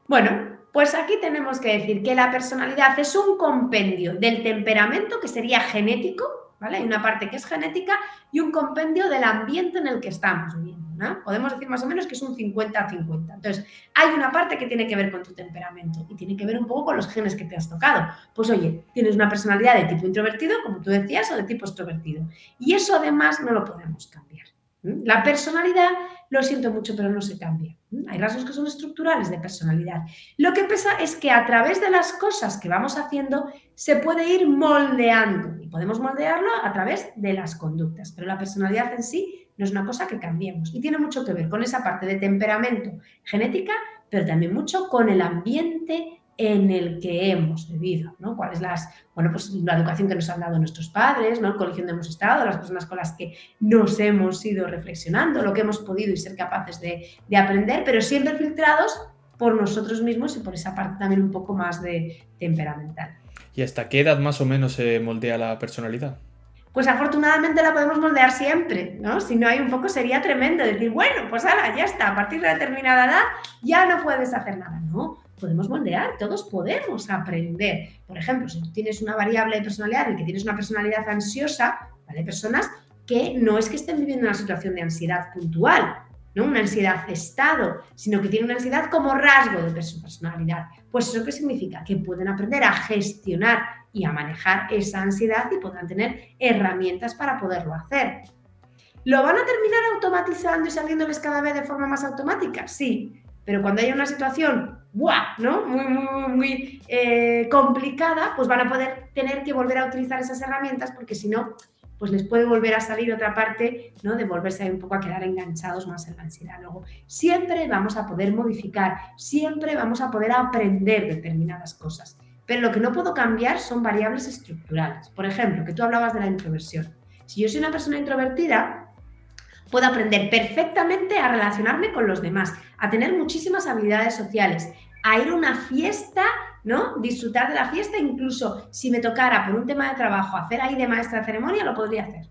Bueno, pues aquí tenemos que decir que la personalidad es un compendio del temperamento, que sería genético, ¿vale? Hay una parte que es genética y un compendio del ambiente en el que estamos viviendo, ¿no? Podemos decir más o menos que es un 50-50. Entonces, hay una parte que tiene que ver con tu temperamento y tiene que ver un poco con los genes que te has tocado. Pues oye, tienes una personalidad de tipo introvertido, como tú decías, o de tipo extrovertido. Y eso además no lo podemos cambiar. La personalidad, lo siento mucho, pero no se cambia. Hay rasgos que son estructurales de personalidad. Lo que pasa es que a través de las cosas que vamos haciendo se puede ir moldeando y podemos moldearlo a través de las conductas, pero la personalidad en sí no es una cosa que cambiemos y tiene mucho que ver con esa parte de temperamento genética, pero también mucho con el ambiente en el que hemos vivido, ¿no? ¿Cuál es pues la educación que nos han dado nuestros padres, ¿no? El colegio donde hemos estado, las personas con las que nos hemos ido reflexionando, lo que hemos podido y ser capaces de aprender, pero siempre filtrados por nosotros mismos y por esa parte también un poco más de temperamental. ¿Y hasta qué edad más o menos se moldea la personalidad? Pues afortunadamente la podemos moldear siempre, ¿no? Si no hay un poco sería tremendo decir, bueno, pues ahora ya está, a partir de determinada edad ya no puedes hacer nada, ¿no? Podemos moldear, todos podemos aprender. Por ejemplo, si tú tienes una variable de personalidad y que tienes una personalidad ansiosa, ¿vale? Hay personas que no es que estén viviendo una situación de ansiedad puntual, ¿no? Una ansiedad de estado, sino que tienen una ansiedad como rasgo de su personalidad. Pues ¿eso qué significa? Que pueden aprender a gestionar y a manejar esa ansiedad y podrán tener herramientas para poderlo hacer. ¿Lo van a terminar automatizando y saliéndoles cada vez de forma más automática? Sí, pero cuando haya una situación ¡buah!, ¿no? muy complicada, pues van a poder tener que volver a utilizar esas herramientas porque si no, pues les puede volver a salir otra parte, ¿no? De volverse un poco a quedar enganchados más en la ansiedad. Luego, siempre vamos a poder modificar, siempre vamos a poder aprender determinadas cosas. Pero lo que no puedo cambiar son variables estructurales. Por ejemplo, que tú hablabas de la introversión. Si yo soy una persona introvertida, puedo aprender perfectamente a relacionarme con los demás, a tener muchísimas habilidades sociales, a ir a una fiesta, ¿no? Disfrutar de la fiesta, incluso si me tocara por un tema de trabajo hacer ahí de maestra de ceremonia, lo podría hacer.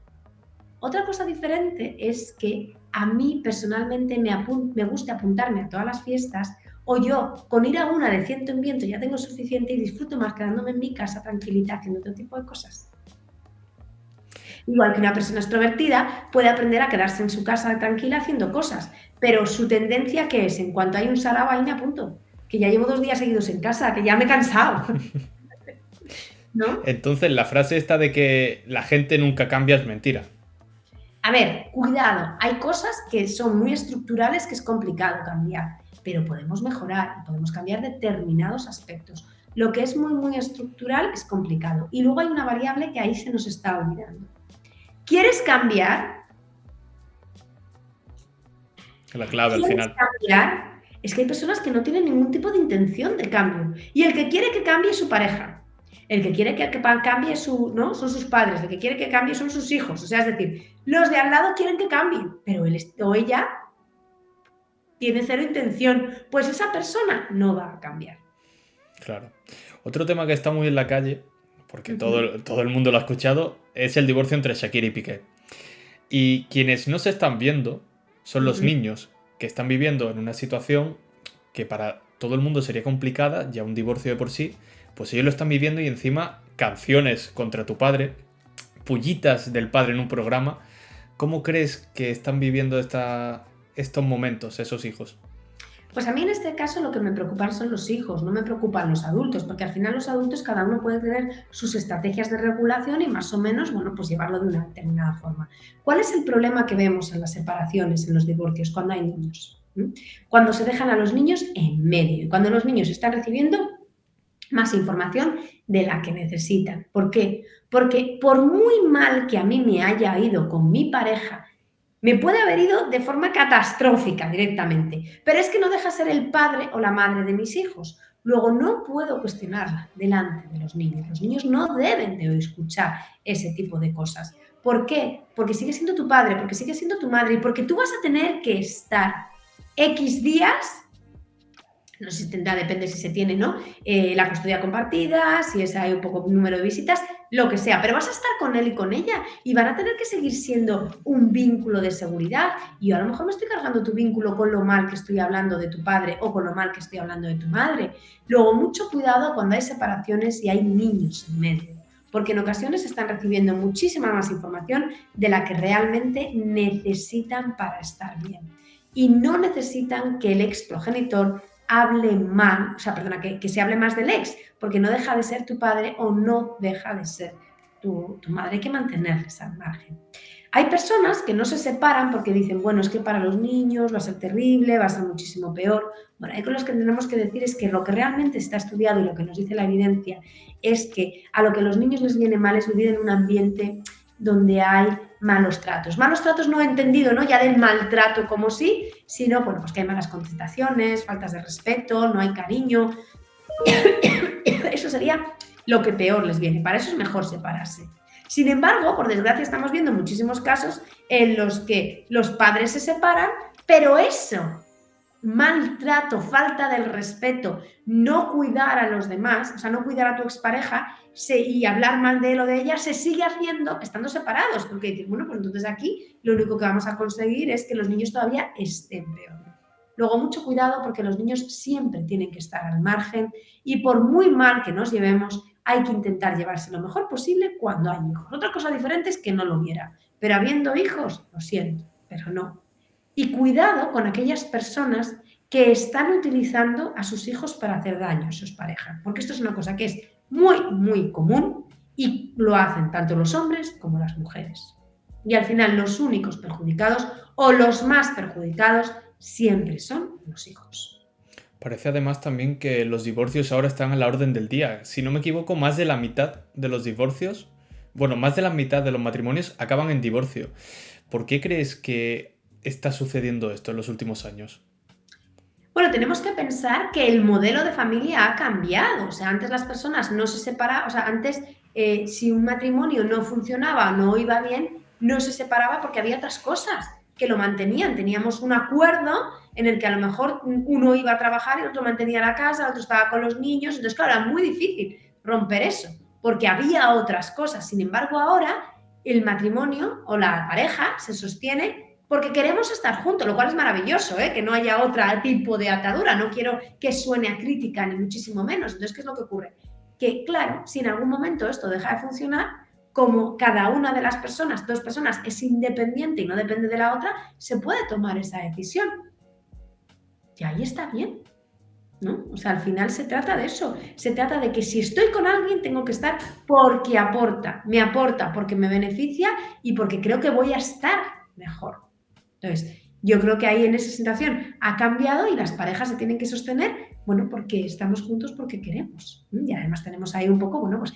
Otra cosa diferente es que a mí personalmente me gusta apuntarme a todas las fiestas, o yo con ir a una de ciento en viento ya tengo suficiente y disfruto más quedándome en mi casa tranquilita haciendo otro tipo de cosas. Igual que una persona extrovertida puede aprender a quedarse en su casa tranquila haciendo cosas, pero su tendencia, ¿qué es? En cuanto hay un sarao, ahí me apunto, que ya llevo 2 días seguidos en casa, que ya me he cansado. ¿No? Entonces, la frase esta de que la gente nunca cambia es mentira. A ver, cuidado, hay cosas que son muy estructurales que es complicado cambiar, pero podemos mejorar y podemos cambiar determinados aspectos. Lo que es muy estructural es complicado. Y luego hay una variable que ahí se nos está olvidando. ¿Quieres cambiar? La clave al final. Cambiar? Es que hay personas que no tienen ningún tipo de intención de cambio. Y el que quiere que cambie es su pareja. El que quiere que cambie ¿no? Son sus padres. El que quiere que cambie son sus hijos. O sea, es decir, los de al lado quieren que cambien, pero él o ella tiene cero intención. Pues esa persona no va a cambiar. Claro. Otro tema que está muy en la calle, porque todo el mundo lo ha escuchado, es el divorcio entre Shakira y Piqué. Y quienes no se están viendo son los niños que están viviendo en una situación que para todo el mundo sería complicada, ya un divorcio de por sí, pues ellos lo están viviendo y encima canciones contra tu padre, pullitas del padre en un programa. ¿Cómo crees que están viviendo estos momentos esos hijos? Pues a mí en este caso lo que me preocupan son los hijos, no me preocupan los adultos, porque al final los adultos cada uno puede tener sus estrategias de regulación y más o menos, bueno, pues llevarlo de una determinada forma. ¿Cuál es el problema que vemos en las separaciones, en los divorcios, cuando hay niños? Cuando se dejan a los niños en medio y cuando los niños están recibiendo más información de la que necesitan. ¿Por qué? Porque por muy mal que a mí me haya ido con mi pareja, me puede haber ido de forma catastrófica directamente, pero es que no deja ser el padre o la madre de mis hijos. Luego no puedo cuestionarla delante de los niños. Los niños no deben de escuchar ese tipo de cosas. ¿Por qué? Porque sigue siendo tu padre, porque sigue siendo tu madre y porque tú vas a tener que estar X días no sé si tendrá, depende si se tiene, ¿no? La custodia compartida, si es hay un poco número de visitas, lo que sea, pero vas a estar con él y con ella y van a tener que seguir siendo un vínculo de seguridad. Y yo a lo mejor me estoy cargando tu vínculo con lo mal que estoy hablando de tu padre o con lo mal que estoy hablando de tu madre. Luego, mucho cuidado cuando hay separaciones y hay niños en medio, porque en ocasiones están recibiendo muchísima más información de la que realmente necesitan para estar bien. Y no necesitan que el ex progenitor hable mal, o sea, perdona, que se hable más del ex, porque no deja de ser tu padre o no deja de ser tu madre. Hay que mantenerles al margen. Hay personas que no se separan porque dicen, bueno, es que para los niños va a ser terrible, va a ser muchísimo peor. Bueno, hay con los que tenemos que decir es que lo que realmente está estudiado y lo que nos dice la evidencia es que a lo que a los niños les viene mal es vivir en un ambiente donde hay malos tratos. Malos tratos no he entendido, ¿no? Ya del maltrato como sí, sino, bueno, pues que hay malas contestaciones, faltas de respeto, no hay cariño. Eso sería lo que peor les viene. Para eso es mejor separarse. Sin embargo, por desgracia, estamos viendo muchísimos casos en los que los padres se separan, pero eso, maltrato, falta del respeto, no cuidar a los demás, o sea, no cuidar a tu expareja y hablar mal de él o de ella, se sigue haciendo estando separados, porque dices, bueno, pues entonces aquí lo único que vamos a conseguir es que los niños todavía estén peor. Luego, mucho cuidado porque los niños siempre tienen que estar al margen y por muy mal que nos llevemos, hay que intentar llevarse lo mejor posible cuando hay hijos. Otra cosa diferente es que no lo hubiera, pero habiendo hijos, lo siento, pero no. Y cuidado con aquellas personas que están utilizando a sus hijos para hacer daño a sus parejas, porque esto es una cosa que es muy, muy común y lo hacen tanto los hombres como las mujeres. Y al final los únicos perjudicados o los más perjudicados siempre son los hijos. Parece además también que los divorcios ahora están a la orden del día. Si no me equivoco, más de la mitad de los divorcios, bueno, más de la mitad de los matrimonios acaban en divorcio. ¿Por qué crees que está sucediendo esto en los últimos años? Bueno, tenemos que pensar que el modelo de familia ha cambiado. O sea, antes las personas no se separaban, o sea, antes si un matrimonio no funcionaba, no iba bien, no se separaba porque había otras cosas que lo mantenían. Teníamos un acuerdo en el que a lo mejor uno iba a trabajar y el otro mantenía la casa, el otro estaba con los niños. Entonces, claro, era muy difícil romper eso porque había otras cosas. Sin embargo, ahora el matrimonio o la pareja se sostiene porque queremos estar juntos, lo cual es maravilloso, que no haya otro tipo de atadura. No quiero que suene a crítica, ni muchísimo menos. Entonces, ¿qué es lo que ocurre? Que, claro, si en algún momento esto deja de funcionar, como cada una de las personas, dos personas, es independiente y no depende de la otra, se puede tomar esa decisión. Y ahí está bien, ¿no? O sea, al final se trata de eso. Se trata de que si estoy con alguien, tengo que estar porque me aporta porque me beneficia y porque creo que voy a estar mejor. Entonces, yo creo que ahí en esa situación ha cambiado y las parejas se tienen que sostener, bueno, porque estamos juntos porque queremos. Y además tenemos ahí un poco, bueno, pues,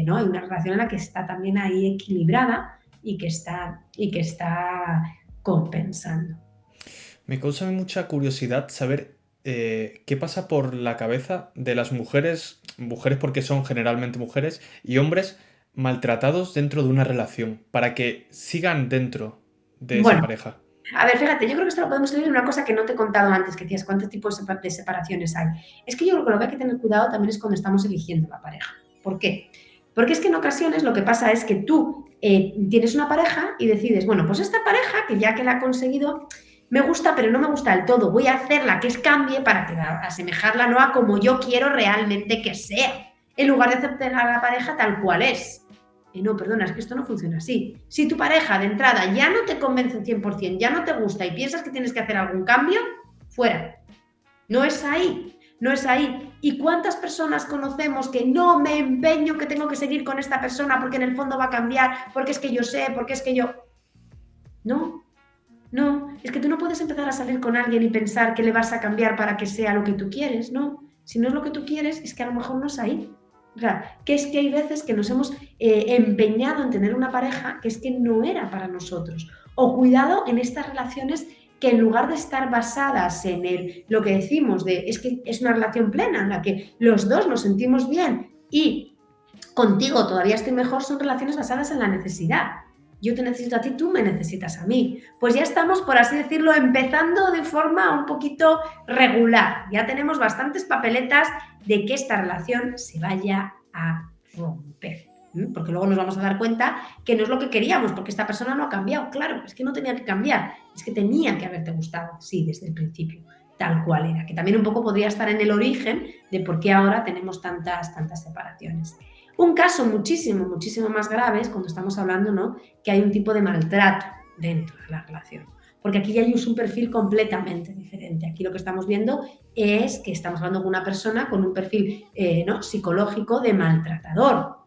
¿no? Hay una relación en la que está también ahí equilibrada y que está compensando. Me causa mucha curiosidad saber qué pasa por la cabeza de las mujeres porque son generalmente mujeres, y hombres maltratados dentro de una relación, para que sigan dentro de esa Bueno, pareja. a ver, fíjate, yo creo que esto lo podemos tener en una cosa que no te he contado antes, que decías cuántos tipos de separaciones hay. Es que yo creo que lo que hay que tener cuidado también es cuando estamos eligiendo la pareja. ¿Por qué? Porque es que en ocasiones lo que pasa es que tú tienes una pareja y decides, bueno, pues esta pareja, que ya que la he conseguido, me gusta, pero no me gusta del todo. Voy a hacerla que cambie para asemejarla no a como yo quiero realmente que sea, en lugar de aceptar a la pareja tal cual es. No, perdona, es que esto no funciona así. Si tu pareja de entrada ya no te convence 100%, ya no te gusta y piensas que tienes que hacer algún cambio, fuera. No es ahí, no es ahí. ¿Y cuántas personas conocemos que no me empeño que tengo que seguir con esta persona porque en el fondo va a cambiar, porque es que yo sé, porque es que yo... No, es que tú no puedes empezar a salir con alguien y pensar que le vas a cambiar para que sea lo que tú quieres, no. Si no es lo que tú quieres, es que a lo mejor no es ahí. O sea, que es que hay veces que nos hemos empeñado en tener una pareja que es que no era para nosotros. O cuidado en estas relaciones que en lugar de estar basadas en lo que decimos es que es una relación plena en la que los dos nos sentimos bien y contigo todavía estoy mejor, son relaciones basadas en la necesidad. yo te necesito a ti, tú me necesitas a mí. Pues ya estamos, por así decirlo, empezando de forma un poquito regular. Ya tenemos bastantes papeletas de que esta relación se vaya a romper. Porque luego nos vamos a dar cuenta que no es lo que queríamos, porque esta persona no ha cambiado. Claro, es que no tenía que cambiar, es que tenía que haberte gustado, sí, desde el principio, tal cual era. Que también un poco podría estar en el origen de por qué ahora tenemos tantas separaciones. Un caso muchísimo más grave es cuando estamos hablando, ¿no?, que hay un tipo de maltrato dentro de la relación. Porque aquí ya hay un perfil completamente diferente. Aquí lo que estamos viendo es que estamos hablando con una persona con un perfil ¿no?, psicológico de maltratador,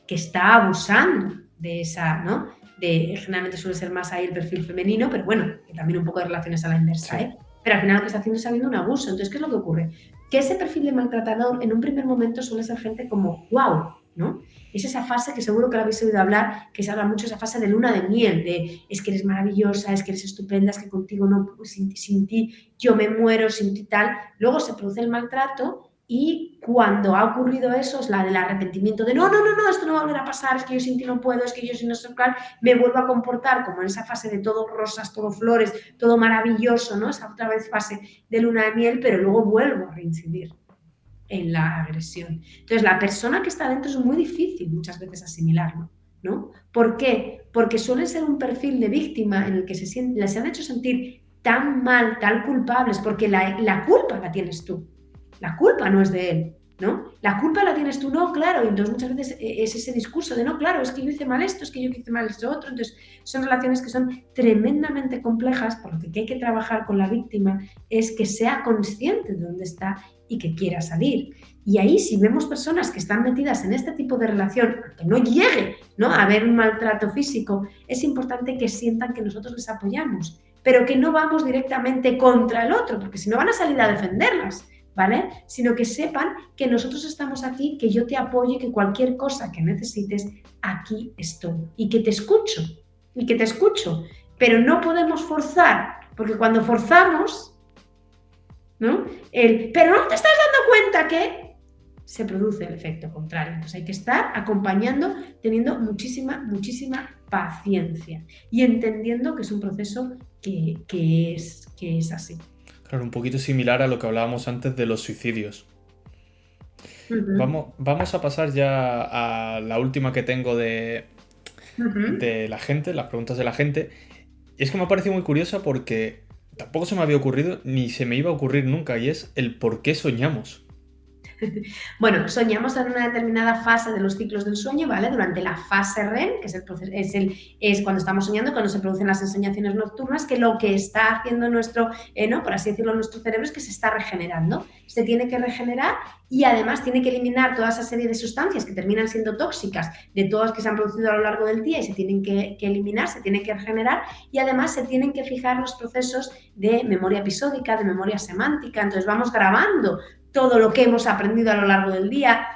que está abusando de esa, ¿no? Generalmente suele ser más ahí el perfil femenino, pero bueno, que también un poco de relaciones a la inversa, Sí. ¿eh? Pero al final lo que está haciendo es habiendo un abuso. Entonces, ¿qué es lo que ocurre? Que ese perfil de maltratador en un primer momento suele ser gente como wow, ¿no? Es esa fase que seguro que lo habéis oído hablar, que se habla mucho, esa fase de luna de miel, de es que eres maravillosa, es que eres estupenda, es que contigo no, sin ti yo me muero, sin ti tal. Luego se produce el maltrato y cuando ha ocurrido eso es la del arrepentimiento de no, esto no va a volver a pasar, es que yo sin ti no puedo, es que yo sin no sé cuál, me vuelvo a comportar como en esa fase de todo rosas, todo flores, todo maravilloso, ¿no? Esa otra vez fase de luna de miel, pero luego vuelvo a reincidir en la agresión. Entonces, la persona que está dentro es muy difícil muchas veces asimilarlo, ¿no? ¿Por qué? Porque suele ser un perfil de víctima en el que se han hecho sentir tan mal, tan culpables, porque la culpa la tienes tú. La culpa no es de él, ¿no? La culpa la tienes tú, no, claro. Y entonces muchas veces es ese discurso de no, claro, es que yo hice mal esto, es que yo hice mal esto otro. Entonces son relaciones que son tremendamente complejas, por lo que hay que trabajar con la víctima es que sea consciente de dónde está y que quiera salir. Y ahí si vemos personas que están metidas en este tipo de relación, que no llegue, ¿no?, a haber un maltrato físico, es importante que sientan que nosotros les apoyamos, pero que no vamos directamente contra el otro, porque si no van a salir a defenderlas, ¿vale? Sino que sepan que nosotros estamos aquí, que yo te apoyo y que cualquier cosa que necesites, aquí estoy. Y que te escucho, Pero no podemos forzar, porque cuando forzamos, ¿no?, pero no te estás dando cuenta que se produce el efecto contrario. Entonces hay que estar acompañando, teniendo muchísima paciencia y entendiendo que es un proceso que es así. Claro, un poquito similar a lo que hablábamos antes de los suicidios. Uh-huh. Vamos a pasar ya a la última que tengo de la gente, las preguntas de la gente. Y es que me ha parecido muy curiosa porque tampoco se me había ocurrido ni se me iba a ocurrir nunca, y es el por qué soñamos. Bueno, soñamos en una determinada fase de los ciclos del sueño, ¿vale? Durante la fase REM, que es cuando estamos soñando, cuando se producen las ensoñaciones nocturnas, que lo que está haciendo nuestro, ¿no?, por así decirlo, nuestro cerebro es que se está regenerando. Se tiene que regenerar y además tiene que eliminar toda esa serie de sustancias que terminan siendo tóxicas de todas que se han producido a lo largo del día y se tienen que eliminar, se tienen que regenerar y además se tienen que fijar los procesos de memoria episódica, de memoria semántica. Entonces vamos grabando todo lo que hemos aprendido a lo largo del día,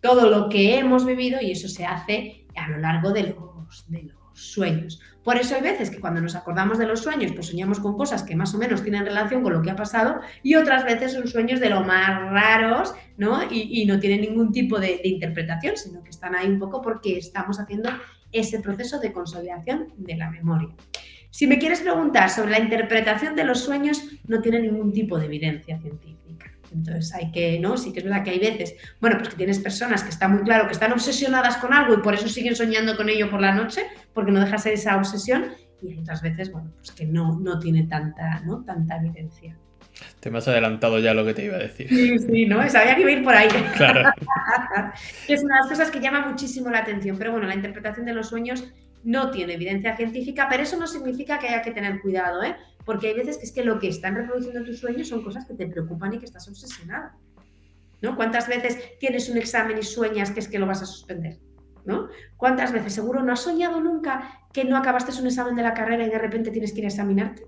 todo lo que hemos vivido, y eso se hace a lo largo de los sueños. Por eso hay veces que cuando nos acordamos de los sueños, pues soñamos con cosas que más o menos tienen relación con lo que ha pasado, y otras veces son sueños de lo más raros, ¿no? Y no tienen ningún tipo de interpretación, sino que están ahí un poco porque estamos haciendo ese proceso de consolidación de la memoria. Si me quieres preguntar sobre la interpretación de los sueños, no tiene ningún tipo de evidencia científica. Entonces hay que, ¿no? Sí que es verdad que hay veces, bueno, pues que tienes personas que está muy claro que están obsesionadas con algo y por eso siguen soñando con ello por la noche, porque no deja ser esa obsesión, y hay otras veces, bueno, pues que no tiene tanta evidencia. Te me has adelantado ya lo que te iba a decir. Sí, ¿no? Sabía que iba a ir por ahí. Claro. Es una de las cosas que llama muchísimo la atención, pero bueno, la interpretación de los sueños no tiene evidencia científica, pero eso no significa que haya que tener cuidado, ¿eh? Porque hay veces que es que lo que están reproduciendo tus sueños son cosas que te preocupan y que estás obsesionada, ¿no? ¿Cuántas veces tienes un examen y sueñas que es que lo vas a suspender, ¿no? ¿Cuántas veces? Seguro no has soñado nunca que no acabaste un examen de la carrera y de repente tienes que ir a examinarte.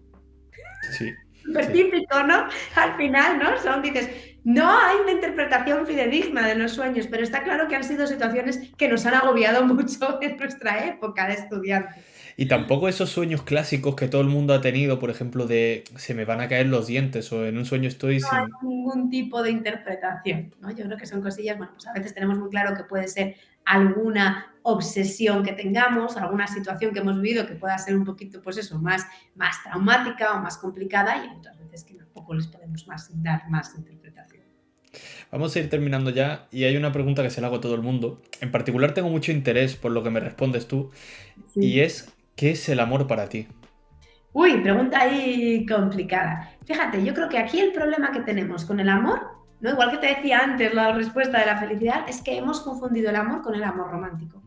Sí. Súper típico, ¿no? Al final, ¿no? Dices, No hay una interpretación fidedigna de los sueños, pero está claro que han sido situaciones que nos han agobiado mucho en nuestra época de estudiante. Y tampoco esos sueños clásicos que todo el mundo ha tenido, por ejemplo, de se me van a caer los dientes o en un sueño estoy No hay sin... ningún tipo de interpretación, ¿no? Yo creo que son cosillas, bueno, pues a veces tenemos muy claro que puede ser alguna obsesión que tengamos, alguna situación que hemos vivido que pueda ser un poquito, pues eso, más traumática o más complicada y hay otras veces que tampoco les podemos dar más interpretación. Vamos a ir terminando ya y hay una pregunta que se la hago a todo el mundo. En particular tengo mucho interés por lo que me respondes tú y Sí. es, ¿qué es el amor para ti? Uy, pregunta ahí complicada. Fíjate, yo creo que aquí el problema que tenemos con el amor, ¿no? Igual que te decía antes la respuesta de la felicidad, es que hemos confundido el amor con el amor romántico.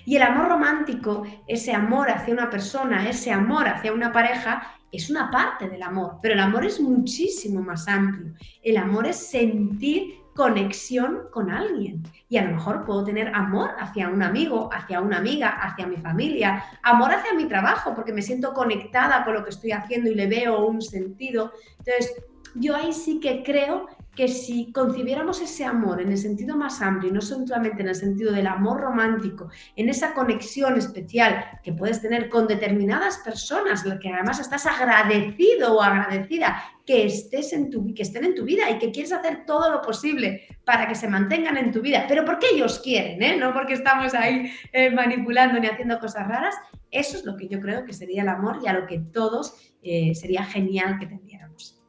Y el amor romántico, ese amor hacia una persona, ese amor hacia una pareja, es una parte del amor, pero el amor es muchísimo más amplio. El amor es sentir conexión con alguien. Y a lo mejor puedo tener amor hacia un amigo, hacia una amiga, hacia mi familia, amor hacia mi trabajo, porque me siento conectada con lo que estoy haciendo y le veo un sentido. Entonces, yo ahí sí que creo que si concibiéramos ese amor en el sentido más amplio y no solamente en el sentido del amor romántico, en esa conexión especial que puedes tener con determinadas personas, que además estás agradecido o agradecida que estén en tu vida y que quieres hacer todo lo posible para que se mantengan en tu vida, pero porque ellos quieren, ¿eh? No porque estamos ahí manipulando ni haciendo cosas raras. Eso es lo que yo creo que sería el amor y a lo que todos sería genial que tendiéramos.